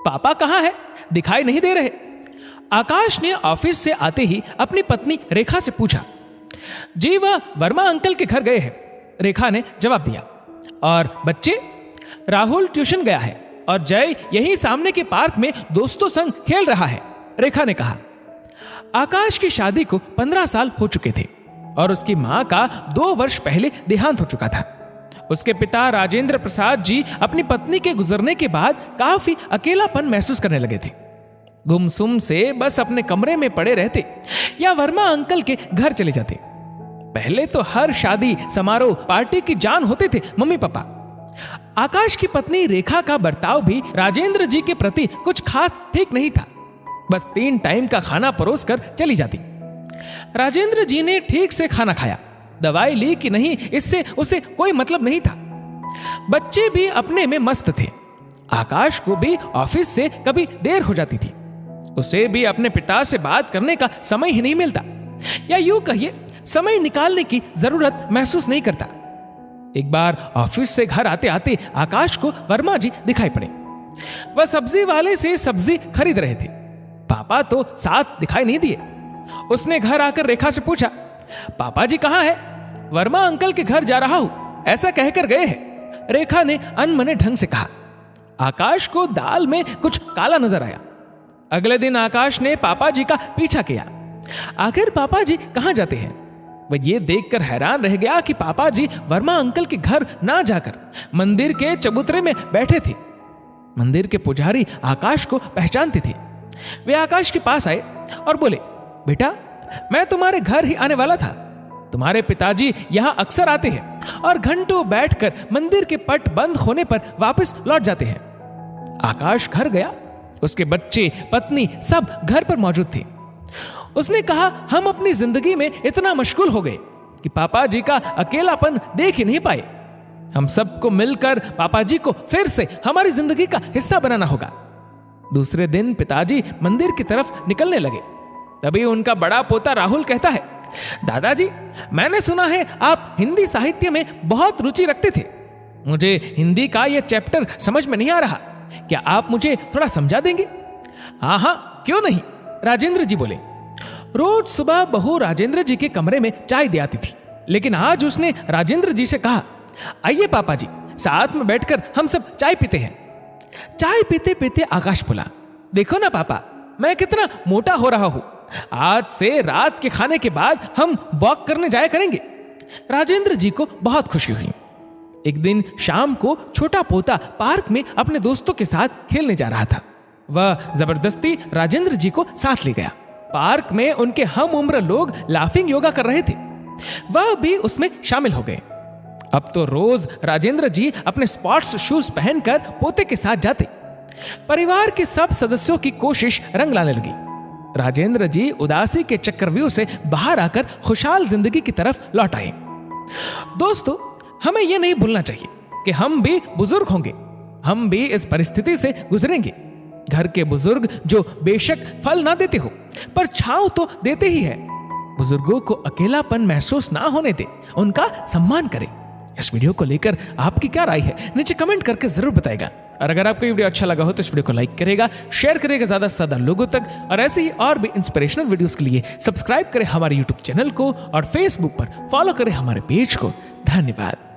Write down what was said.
पापा कहाँ है? दिखाई नहीं दे रहे। आकाश ने ऑफिस से आते ही अपनी पत्नी रेखा से पूछा। जी वह वर्मा अंकल के घर गए हैं, रेखा ने जवाब दिया। और बच्चे? राहुल ट्यूशन गया है और जय यहीं सामने के पार्क में दोस्तों संग खेल रहा है, रेखा ने कहा। आकाश की शादी को 15 साल हो चुके थे और उसकी मां का 2 वर्ष पहले देहांत हो चुका था। उसके पिता राजेंद्र प्रसाद जी अपनी पत्नी के गुजरने के बाद काफी अकेलापन महसूस करने लगे थे। गुमसुम से बस अपने कमरे में पड़े रहते या वर्मा अंकल के घर चले जाते। पहले तो हर शादी समारोह पार्टी की जान होते थे मम्मी पापा। आकाश की पत्नी रेखा का बर्ताव भी राजेंद्र जी के प्रति कुछ खास ठीक नहीं था। बस 3 टाइम का खाना परोस कर चली जाती। राजेंद्र जी ने ठीक से खाना खाया, दवाई ली कि नहीं इससे उसे कोई मतलब नहीं था। बच्चे भी अपने में मस्त थे। आकाश को भी ऑफिस से कभी देर हो जाती थी। उसे भी अपने पिता से बात करने का समय ही नहीं मिलता, या यूं कहिए समय निकालने की जरूरत महसूस नहीं करता। एक बार ऑफिस से घर आते आते आकाश को वर्मा जी दिखाई पड़े। वह सब्जी वाले से सब्जी खरीद रहे थे। पापा तो साथ दिखाई नहीं दिए। उसने घर आकर रेखा से पूछा, पापा जी कहाँ है? वर्मा अंकल के घर जा रहा हूं, ऐसा कहकर गए हैं, रेखा ने अनमने ढंग से कहा। आकाश को दाल में कुछ काला नजर आया। अगले दिन आकाश ने पापा जी का पीछा किया। आखिर पापा जी कहाँ जाते हैं? वह ये देखकर हैरान रह गया कि पापा जी वर्मा अंकल के घर ना जाकर मंदिर के चबूतरे में बैठे थे। मंदिर के पुजारी आकाश को पहचानते थे। वे आकाश के पास आए और बोले, बेटा मैं तुम्हारे घर ही आने वाला था। तुम्हारे पिताजी यहाँ अक्सर आते हैं और घंटों बैठकर मंदिर के पट बंद होने पर वापस लौट जाते हैं। आकाश घर गया। उसके बच्चे, पत्नी सब घर पर मौजूद थे। उसने कहा, हम अपनी जिंदगी में इतना मशगूल हो गए कि पापा जी का अकेलापन देख ही नहीं पाए। हम सबको मिलकर पापा जी को फिर से हमारी जिंदगी का हिस्सा बनाना होगा। दूसरे दिन पिताजी मंदिर की तरफ निकलने लगे। तभी उनका बड़ा पोता राहुल कहता है, दादाजी मैंने सुना है आप हिंदी साहित्य में बहुत रुचि रखते थे। मुझे हिंदी का यह चैप्टर समझ में नहीं आ रहा, क्या आप मुझे थोड़ा समझा देंगे? हाँ क्यों नहीं, राजेंद्र जी बोले। रोज सुबह बहू राजेंद्र जी के कमरे में चाय दे आती थी, लेकिन आज उसने राजेंद्र जी से कहा, आइए पापा जी साथ में बैठकर हम सब चाय पीते हैं। चाय पीते पीते आकाश बोला, देखो ना पापा मैं कितना मोटा हो रहा हूं। आज से रात के खाने के बाद हम वॉक करने जाया करेंगे। राजेंद्र जी को बहुत खुशी हुई। एक दिन शाम को छोटा पोता पार्क में अपने दोस्तों के साथ खेलने जा रहा था। वह जबरदस्ती राजेंद्र जी को साथ ले गया। पार्क में उनके हम उम्र लोग लाफिंग योगा कर रहे थे। वह भी उसमें शामिल हो गए। अब तो रोज राजेंद्र जी अपने स्पोर्ट्स शूज पहनकर पोते के साथ जाते। परिवार के सब सदस्यों की कोशिश रंग लाने लगी। राजेंद्र जी उदासी के चक्रव्यूह से बाहर आकर खुशहाल जिंदगी की तरफ लौट आए। दोस्तों, हमें यह नहीं भूलना चाहिए कि हम भी बुजुर्ग होंगे, हम भी इस परिस्थिति से गुजरेंगे। घर के बुजुर्ग जो बेशक फल ना देते हो, पर छांव तो देते ही है। बुजुर्गों को अकेलापन महसूस ना होने दे, उनका सम्मान करें। इस वीडियो को लेकर आपकी क्या राय है, नीचे कमेंट करके जरूर बताएगा। और अगर आपको ये वीडियो अच्छा लगा हो तो इस वीडियो को लाइक करेगा, शेयर करेगा ज्यादा से ज्यादा लोगों तक। और ऐसे ही और भी इंस्पिरेशनल वीडियोस के लिए सब्सक्राइब करें हमारे यूट्यूब चैनल को और फेसबुक पर फॉलो करें हमारे पेज को। धन्यवाद।